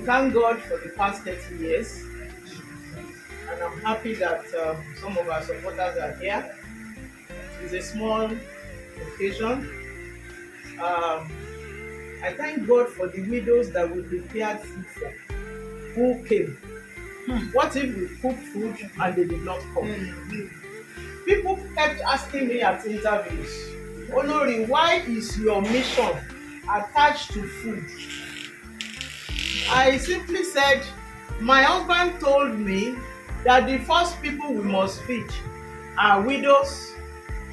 thank God for the past 30 years, and I'm happy that some of our supporters are here. It's a small occasion. I thank God for the widows that we prepared food for, who came. What if we cooked food and they did not come? People kept asking me at interviews, Olori, why is your mission attached to food? I simply said, my husband told me that the first people we must feed are widows,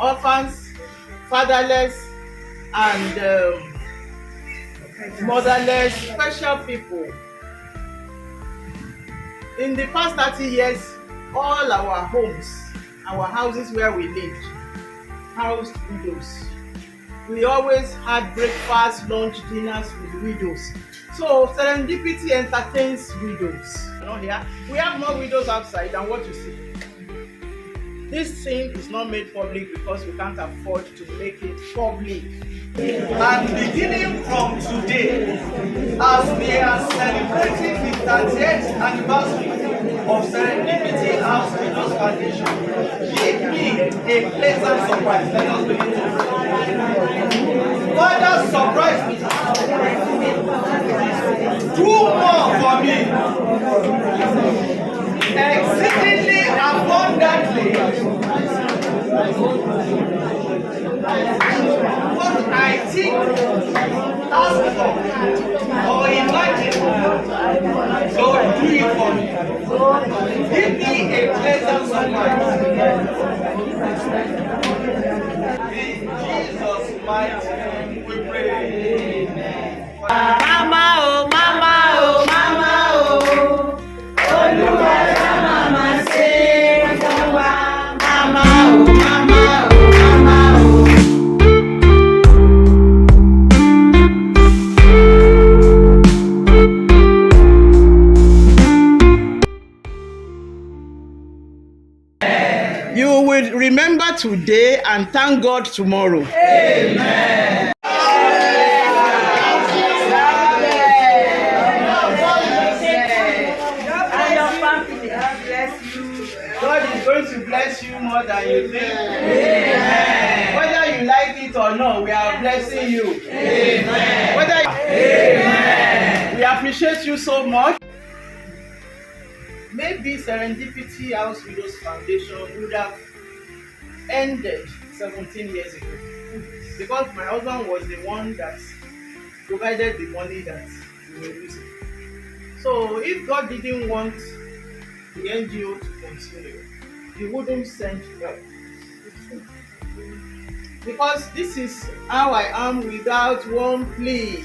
orphans, fatherless, and motherless, special people. In the past 30 years, all our homes, our houses where we lived, housed widows. We always had breakfast, lunch, dinners with widows. So Serendipity entertains widows. Not here. We have more widows outside than what you see. This thing is not made public because we can't afford to make it public. And beginning from today, as we are celebrating the 30th anniversary of Serendipity House Widows Foundation, give me a pleasant surprise. Let us begin to Father, surprise me. Do more for me. Exceedingly abundantly. What I think, ask for, or imagine, Lord, do it for me. Give me a pleasant surprise. In Jesus' mighty name we pray. Amen. Mama, oh, mama, oh, mama, oh. Oluwa, mama, say, Oluwa, mama, oh, mama, oh, mama, oh. You will remember today and thank God tomorrow. Amen. God is going to bless you more than you think. Amen. Whether you like it or not, we are blessing you. Amen. Amen. We appreciate you so much. Maybe Serendipity House Widows Foundation would have ended 17 years ago because my husband was the one that provided the money that we were using. So if God didn't want the NGO to continue, He wouldn't send help. Because this is how I am without one plea,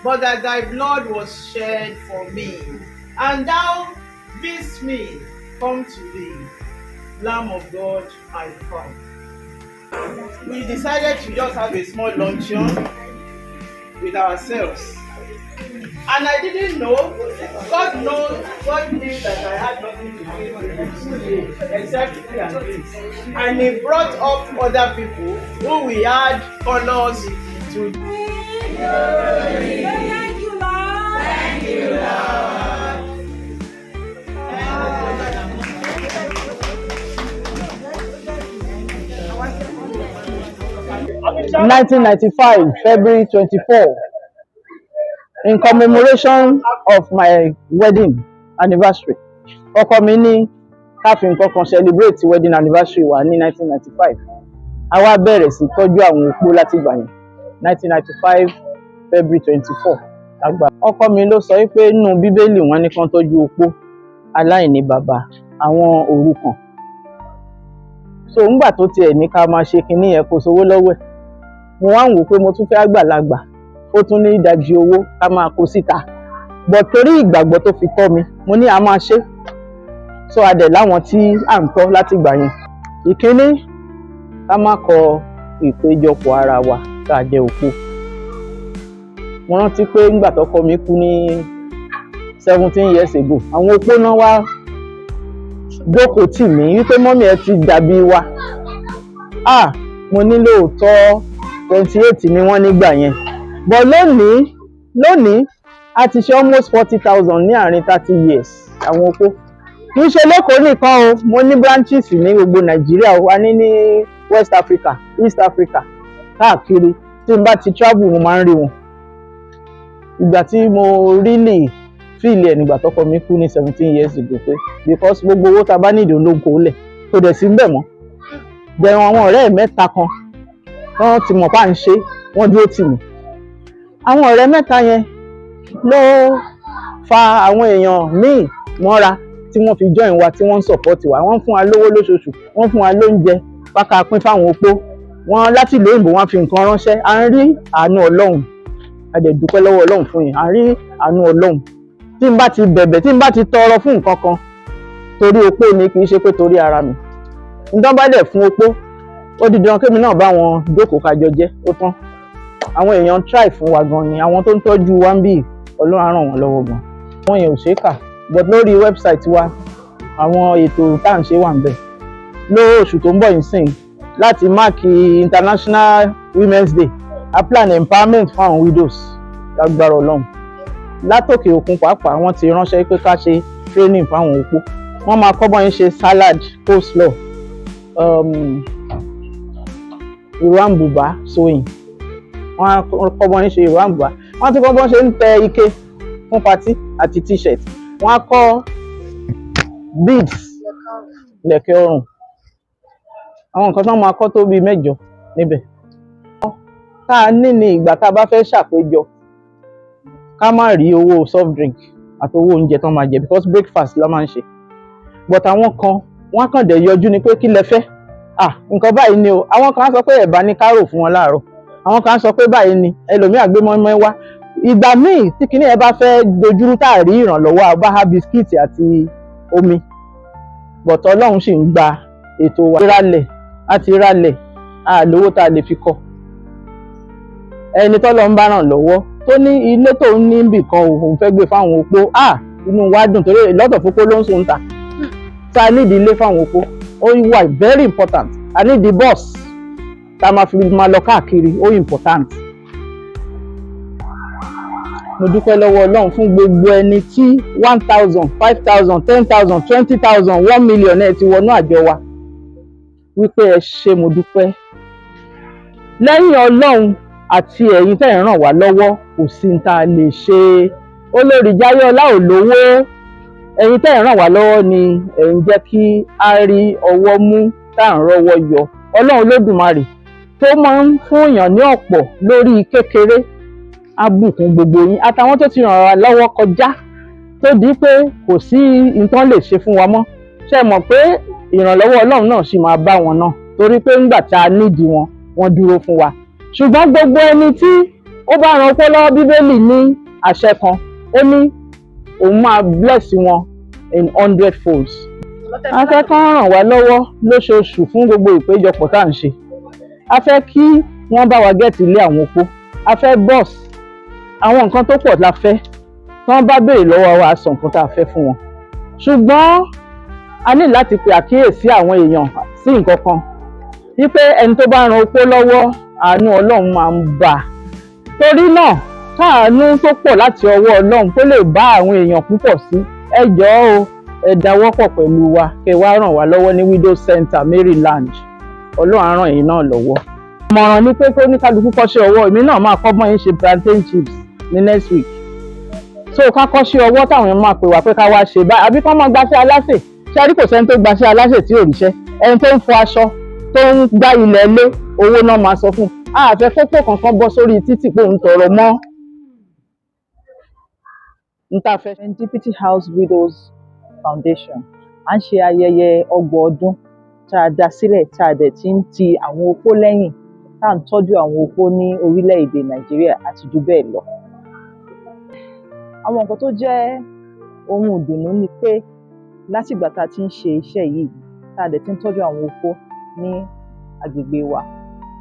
but that thy blood was shed for me, and thou bidst me come to thee, Lamb of God, I come. We decided to just have a small luncheon with ourselves. And I didn't know, God knew that I had nothing to do except pray and eat. And He brought up other people who we had colors to. Thank you, Lord. Thank you, Lord. 1995, February 24, in commemoration of my wedding anniversary. Ọkọ mi ní ká fi nǹkan kan celebrate wedding anniversary wa ní 1995. A wá bẹ̀rẹ̀ sí tọ́jú àwọn opó láti ìgbà yẹn. 1995, February 24. Àgbà. Ọkọ mi ló sọ pé nínú Bíbélì wọ́n ní kán tọ́jú opó, aláìní bàbá, àwọn òrukàn. So ńgbà tó tiẹ̀ ní ká máa ṣe kinní yẹn kò sówó lọ́wọ́ ẹ̀. Mo wá ń wò pé mo tún fẹ́ àgbàlagbà, ó tún ní ìdajì owó ká máa kó síta. But torí ìgbàgbọ́ tó fi tọ́ mi, mo ní a máa ṣe. So a dẹ̀ láwọn tí à ń tọ́ láti ìgbà yẹn. Ìkíní, ká má kọ ìpéjọpọ̀ ara wa ká jẹ́ opó. Mo rántí pé ńgbà tọ́kọ mi kú ní 17 years ago, àwọn opó náà wá jókòó tì mí wípé mọ́mí ẹ ti dàbí wa. Mo ní lóòótọ́ 28 ni wọ́n nígbà yẹn. But lónìí a ti ṣe almost 40,000 ní àárín 30 years àwọn opó. Kì í ṣe lẹ́kọ̀ọ́ nìkan o, mo ní branches ní gbogbo Nàìjíríà, wa ní West Africa, East Africa, káàkiri. Tí n bá ti travel mo máa ń rí wọn. Ìgbà tí mo really feel ẹ̀ nígbà tọ́kọ mi kú ní 17 years ago pé because gbogbo owó ta bá nídìí olóńgbò lẹ̀ kò dẹ̀ sí ń bẹ̀ mọ́. Bẹ̀rù àwọn ọ̀rẹ́ mẹ́ta kan wọ́n ti mọ̀ pa ń ṣe, wọ́n dúró tì mí. Àwọn ọ̀rẹ́ mẹ́ta yẹn ló fa àwọn èèyàn míì mọ́ra tí wọ́n fi join wa, tí wọ́n ń support wa. Wọ́n fún wa lówó lóṣooṣù, wọ́n fún wa lóúnjẹ pákà pín fáwọn opó. Wọ́n láti ìlú òyìnbó wọ́n fi nǹkan ránṣẹ́. À ń rí àánú Ọlọ́run, a dẹ̀ dúpẹ́ lọ́wọ́ Ọlọ́run fún yẹn. À ń rí àánú Ọlọ́run. Tí n bá ti bẹ̀bẹ̀, tí n bá ti tọrọ fún nǹkan kan torí opó ni, kì í ṣe pé torí ara mi. Ǹdán bá dẹ̀ fún opó, ó di dandan kémi náà bá wọn jókòó kájọ jẹ, ó tán. Àwọn èèyàn try fún wa gan ni, àwọn tó ń tọ́jú wa ń bì, Ọlọ́run á ràn wọ́n lọ́wọ́ gan. Wọ́n yẹn ò ṣe é kà, but lórí website wa àwọn ètò tá à ń ṣe wà ń bẹ̀. Lóṣù tó ń bọ̀ yìí sìn, láti máàkì International Women's Day, a plan empowerment fún àwọn widows lágbára Ọlọ́run. Látòkè òkun pàápàá wọ́n ti ránṣẹ́ pé ká ṣe training fáwọn opó. Wọ́n máa kọ́ bọ́n yín ṣe salad, coleslaw, ìró àǹbùbá sewing. Wọ́n á kọ́ bọ́n yín ṣe ìró àǹbùbá. Wọ́n ti kọ́ bọ́n ṣe ń tẹ ike fún party àti t-shirt. Wọ́n á kọ́ beads, lẹ̀kẹ̀ ọrùn. Àwọn nǹkan tí wọ́n máa kọ́ tó bíi 8 níbẹ̀. Tá a ní ní ìgbà tá a bá fẹ́ ṣàpéjọ, ká má rí owó soft drink àti owó oúnjẹ tán máa jẹ because breakfast la máa ń ṣe. But àwọn kan wọ́n kàn dẹ̀ yọjú ni pé kí lẹ fẹ́? Nǹkan báyìí ni o. Àwọn kan á sọ pé ẹ̀bà ní kárò fún wọn láàárọ̀. Àwọn kan á sọ pé báyìí ni, ẹlòmíì á gbé mọ́ínmọ́ín wá. Ìgbà míì tí kinní ẹ bá fẹ́ dojúrú tá a rí ìrànlọ́wọ́, a bá ha bisikíìtì àti omi. But Ọlọ́run sì ń gba ètò wa. Àti rálẹ̀, lówó tá a lè fi kọ́. Ẹni tọ́lọ́run bá ràn lọ́wọ́ tó ní ilé tó ń ní ibì kan òun fẹ́ gbé fáwọn opó, inú wa dùn torí lọ́tọ̀ fún opó ló ń sùn ta. Tá a nídìí ilé fáwọn opó, ó wà very important. A nídìí bus tá a máa fi máa lọ káàkiri, ó important. Mo dúpẹ́ lọ́wọ́ Ọlọ́run fún gbogbo ẹni tí 1,000, 5,000, 10,000, 20,000, 1 million ẹ ti wọnú àjọ wa. Wípé ẹ ṣé, mo dúpẹ́. Lẹ́yìn Ọlọ́run àti ẹ̀yin tẹ́ ẹ̀ ràn wá lọ́wọ́, kò sí ní tá a lè ṣe. Olórí Jaiyeo ò lówó. Ẹ̀yin tẹ́ ẹ̀ ràn wá lọ́wọ́ ni ẹ̀ ń jẹ́ kí a rí ọwọ́ mú tá à ń rọ́wọ́ yọ. Ọlọ́run Olódùmarè tó máa ń fún èèyàn ní ọ̀pọ̀ lórí kékeré, á bùkún gbogbo yín. Àtàwọn tó ti ràn wá lọ́wọ́ kọjá tó di pé kò sí nǹkan lè ṣe fún wa mọ́. Ṣé ẹ mọ̀ pé ìrànlọ́wọ́ Ọlọ́run náà sì máa bá wọn náà torí pé ńgbà tá a nídìí wọn, wọ́n dúró fún wa. Ṣùgbọ́n gbogbo ẹni tí ó bá ran opó lọ́wọ́, Bíbélì ní àṣẹ kan, ó ní òun máa bless wọn in 100 folds. A fẹ́ kán ràn wá lọ́wọ́ lóṣooṣù fún gbogbo ìpéjọpọ̀ tá à ń ṣe. A fẹ́ kí wọ́n bá wa gẹ́ẹ̀tì ilé àwọn opó. A fẹ́ bọ́ọ̀sì. Àwọn nǹkan tó pọ̀ la fẹ́. Tí wọ́n bá béèrè lọ́wọ́ wa, a sọ nǹkan tá a fẹ́ fún wọn. Ṣùgbọ́n a ní láti pe àkíyèsí àwọn èèyàn sí nǹkan kan. Wípé ẹni tó bá ran opó lọ́wọ́, àánú Ọlọ́run máa ń bá a. Torí náà, káàánú tó pọ̀ láti ọwọ́ Ọlọ́run tó lè bá àwọn èèyàn púpọ̀ sí, ẹ jọ̀ọ́ o, ẹ dáwọ́pọ̀ pẹ̀lú wa kẹ́ wá ràn wá lọ́wọ́ ní WIDOWS Center, Maryland. Ọlọ́run á ràn yín náà lọ́wọ́. Ìmọ̀ràn ni pé kó ní kálukú kọ́ṣẹ́ ọwọ́. Èmi náà máa kọ́ bọ́n yín ṣe plantain chips ní next week. So ká kọ́ṣẹ́ ọwọ́ táwọn èèyàn máa pè wá pé ká wá ṣe báyìí, àbí ká máa gbaṣẹ́ aláṣẹ. Ṣé a rí kò sẹ́ni tó gbaṣẹ́ aláṣẹ tí ò ríṣẹ́? Ẹni tó ń fọ aṣọ, tó ń gbá ilẹ̀ ilé, owó náà máa sọ fún. A fẹ́ kókó kankan bọ́ sórí títì pé òun tọrọ mọ́. Serendipity House Widows Foundation. À ń ṣe ayẹyẹ 30 ọdún tá a dá sílẹ̀, tá a dẹ̀ ti ń ti àwọn opó lẹ́yìn, tá à ń tọ́jú àwọn opó ní orílẹ̀-èdè Nàìjíríà àti jù bẹ́ẹ̀ lọ. Àwọn nǹkan tó jẹ́ ohun ìdùnnú ni pé látìgbà tá a ti ń ṣe iṣẹ́ yìí, tá a dẹ̀ ti ń tọ́jú àwọn opó ní agbègbè wa,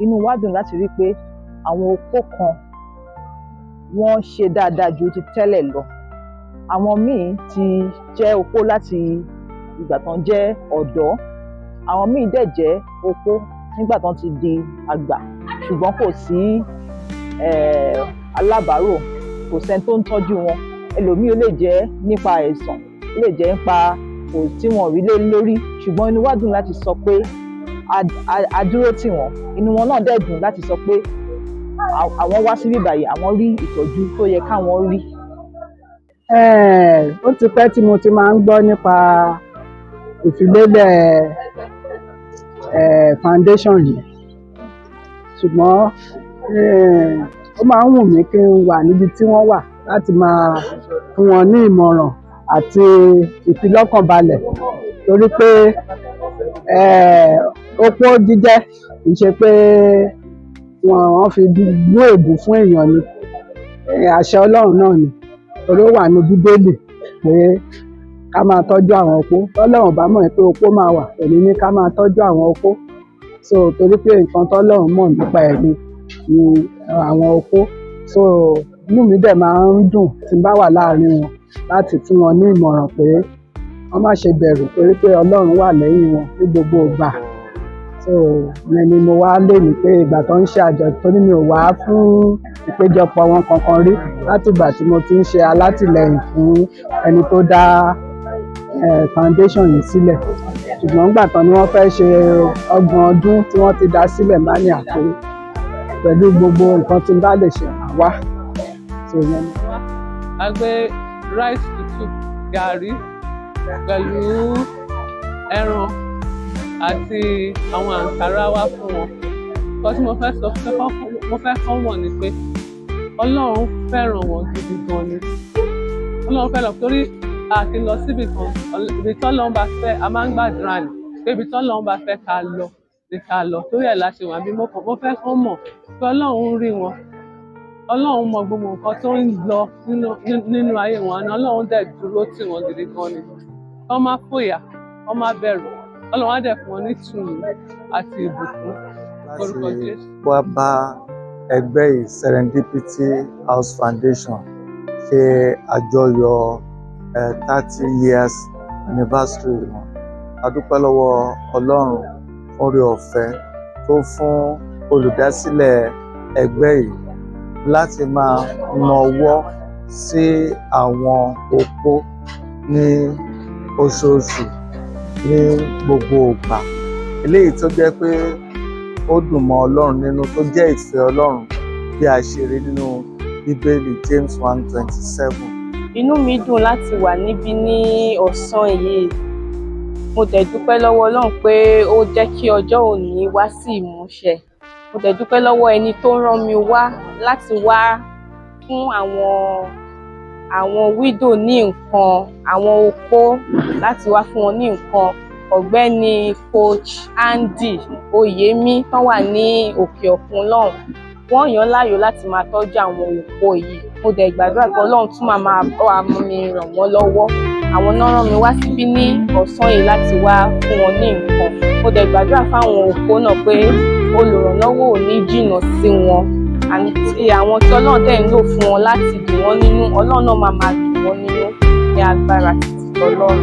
inú wa dùn láti rí pé àwọn opó kan wọ́n ṣe dáadáa ju ti tẹ́lẹ̀ lọ. Àwọn míì ti jẹ́ opó láti ìgbà tán jẹ́ ọ̀dọ́. Àwọn míì dẹ̀ jẹ́ opó nígbà tán ti di àgbà, ṣùgbọ́n kò sí alábàárò, kò sẹ́ni tó ń tọ́jú wọn. Ẹlòmíì ó lè jẹ́ nípa àìsàn, ó lè jẹ́ nípa kò tí wọn rí lé lórí, ṣùgbọ́n inú wa dùn láti sọ pé a dúró tì wọ́n. Inú wọn náà dẹ̀ dùn láti sọ pé àwọn wá síbí báyìí, àwọn rí ìtọ́jú tó yẹ káwọn rí. Ó ti pẹ́ tí mo ti máa ń gbọ́ nípa ìfilélẹ̀ foundation yìí, ṣùgbọ́n ó máa ń wù mí kí n wà níbi tí wọ́n wà láti máa fún wọn ní ìmọ̀ràn àti ìfilọ́kànbalẹ̀, torí pé opó jíjẹ́ kì í ṣe pé wọ́n fi gbó èbù fún èèyàn ni, àṣẹ Ọlọ́run náà ni, torí ó wà ní Bíbélì pé ká máa tọ́jú àwọn opó. Tọ́lọ́run bá mọ̀ pé opó máa wà, èmi ní ká máa tọ́jú àwọn opó. So torí pé nǹkan tọ́lọ́run mọ̀ nípa ẹ̀ ni àwọn opó. So inú mi dẹ̀ máa ń dùn tí n bá wà láàrin wọn láti fún wọn ní ìmọ̀ràn pé wọ́n má ṣe bẹ̀rù, torí pé Ọlọ́run wà lẹ́yìn wọn ní gbogbo ìgbà. So ìyẹn ni mo wá lè ní pé ìgbà tó ń ṣe àjọ̀dún, torí mi ò wá fún ìpéjọpọ̀ wọn kankan rí láti ìgbà tí mo ti ń ṣe alátìlẹyìn fún ẹni tó dá foundation yìí sílẹ̀. Ṣùgbọ́n nígbà tán ni wọ́n fẹ́ ṣe 30 ọdún tí wọ́n ti dá sílẹ̀, bá ní àpérò pẹ̀lú gbogbo nǹkan tí n bá lè ṣe àwa. So ìyẹn ni. A gbé rice tútù, gàrí pẹ̀lú ẹran àti àwọn àǹkárá wá fún wọn. Nǹkan tí mo fẹ́ sọ mo fẹ́ kọ́ wọn ni pé Ọlọ́run fẹ́ràn wọn gidi gan ni. Ọlọ́run fẹ́ràn, torí a kì í lọ síbi kan, ibi tí Ọlọ́run bá fẹ́ a máa ń gbàdúrà ní pé ibi tí Ọlọ́run bá fẹ́ ká lọ ni ká lọ, torí ẹ̀ la ṣe wà bí mo fẹ́ kọ́ mọ̀ pé Ọlọ́run rí wọn. Ọlọ́run mọ gbogbo nǹkan tó ń lọ nínú ayé wọn, àná Ọlọ́run dẹ̀ dúró tì wọ́n gidi gan ni. Kọ́ má fòyà, kọ́ má bẹ̀rù, Ọlọ́run á dẹ̀ fún wọn ní ìtùnú àti ìbùkún. Orúkọ Jésù. Wá bá ẹgbẹ́ Serendipity House Foundation ṣe àjọyọ̀ 30 years anniversary wọn. A dúpẹ́ lọ́wọ́ Ọlọ́run fún oore ọ̀fẹ́ tó fún olùdásílẹ̀ ẹgbẹ́ yìí láti máa nawọ́ sí àwọn opó ní oṣooṣù ní gbogbo ìgbà. Eléyìí tó jẹ́ pé ó dùn mọ́ Ọlọ́run nínú, tó jẹ́ ìfẹ́ Ọlọ́run bí a ṣe rí nínú Bíbélì James 1:27. Inú mi dùn láti wà níbí ní ọ̀sán yìí. Mo dẹ̀ dúpẹ́ lọ́wọ́ Ọlọ́run pé ó jẹ́ kí ọjọ́ òní wá sí ìmúṣẹ. Mo dẹ̀ dúpẹ́ lọ́wọ́ ẹni tó rán mi wá láti wá fún àwọn widow ní nǹkan, àwọn opó láti wá fún wọn ní nǹkan. Ọ̀gbẹ́ni Coach Andy Oyemi tán wà ní òkè òkun lọ́hùn, wọ́n yàn láàyò láti máa tọ́jú àwọn opó yìí. Mo dẹ̀ gbàdúrà pé Ọlọ́run tún máa bá mi ràn wọ́n lọ́wọ́. Àwọn náà rán mi wá síbí ní ọ̀sán yìí láti wá fún wọn ní nǹkan. Mo dẹ̀ gbàdúrà fáwọn opó náà pé olùrànlọ́wọ́ ò ní jìnnà sí wọn, àti àwọn tí Ọlọ́run dẹ̀ ń lò fún wọn láti dùn wọ́n nínú, Ọlọ́run náà máa dùn wọ́n nínú ní agbára títí Ọlọ́run.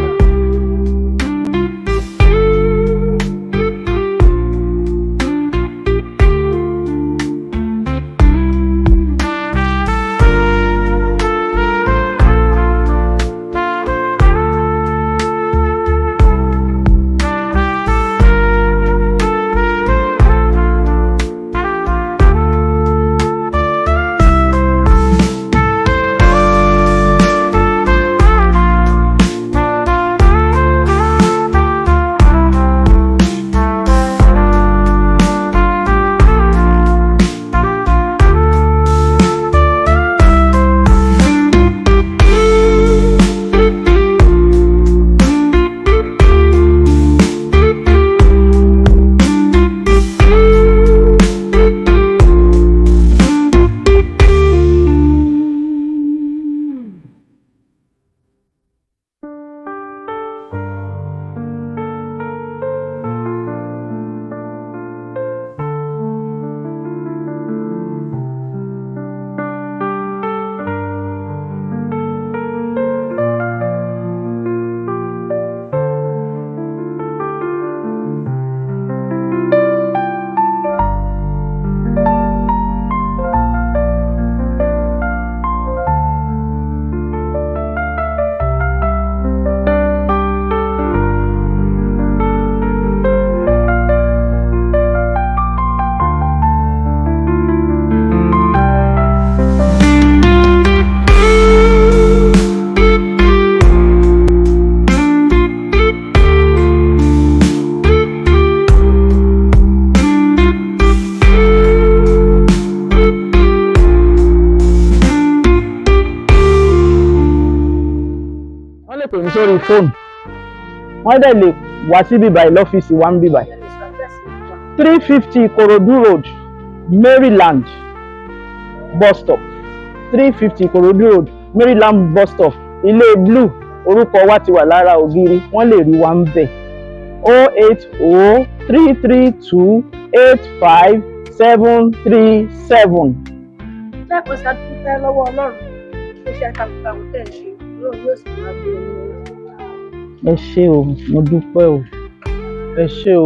pè mí sórí fóònù. Wọ́n dẹ̀ lè wá síbí báyìí lọ́fíìsì wa ń bí báyìí. 350 Ikorodu Road, Maryland bus stop. 350 Ikorodu Road, Maryland bus stop. Ilé blue, orúkọ wa ti wà lára ògiri, wọ́n lè rí wa ń bẹ̀. 080-332-85737. lẹ́ẹ̀kan sí adúpẹ́ lọ́wọ́ Ọlọ́run iṣẹ́ takuntakun tẹ̀ ń ṣe Ọlọ́run yóò sì máa gbé omi. Ẹ ṣé o, mo dúpẹ́ o. Ẹ ṣé o.